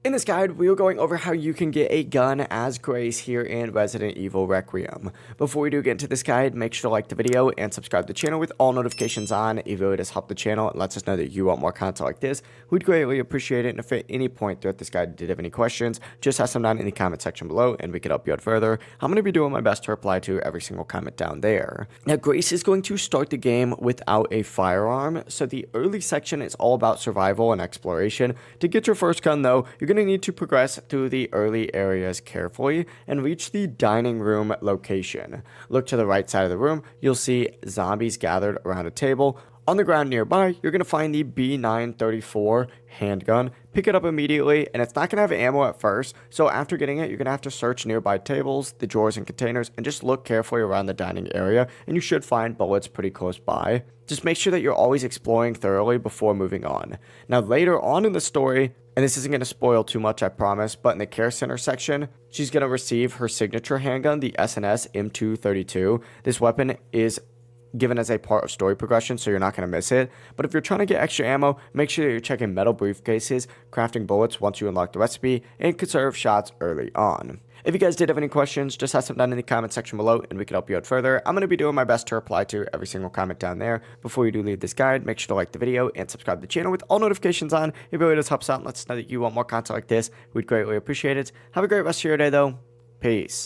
In this guide, we are going over how you can get a gun as Grace here in Resident Evil Requiem. Before we do get into this guide, make sure to like the video and subscribe to the channel with all notifications on. It really does help the channel and lets us know that you want more content like this. We'd greatly appreciate it, and if at any point throughout this guide you did have any questions, just ask them down in the comment section below and we can help you out further. I'm going to be doing my best to reply to every single comment down there. Now, Grace is going to start the game without a firearm, so the early section is all about survival and exploration. To get your first gun though, you're going to need to progress through the early areas carefully and reach the dining room location. Look to the right side of the room, you'll see zombies gathered around a table. On the ground nearby, you're going to find the B934 handgun. Pick it up immediately, and it's not going to have ammo at first, so after getting it, you're going to have to search nearby tables, the drawers and containers, and just look carefully around the dining area, and you should find bullets pretty close by. Just make sure that you're always exploring thoroughly before moving on. Now, later on in the story, and this isn't going to spoil too much, I promise, but in the care center section, she's going to receive her signature handgun, the SNS M232. This weapon is given as a part of story progression, so you're not going to miss it. But if you're trying to get extra ammo, make sure that you're checking metal briefcases, crafting bullets once you unlock the recipe, and conserve shots early on. If you guys did have any questions, just ask them down in the comment section below and we can help you out further. I'm going to be doing my best to reply to every single comment down there. Before you do leave this guide, make sure to like the video and subscribe to the channel with all notifications on. It really does help us out and lets us know that you want more content like this. We'd greatly appreciate it. Have a great rest of your day though. Peace.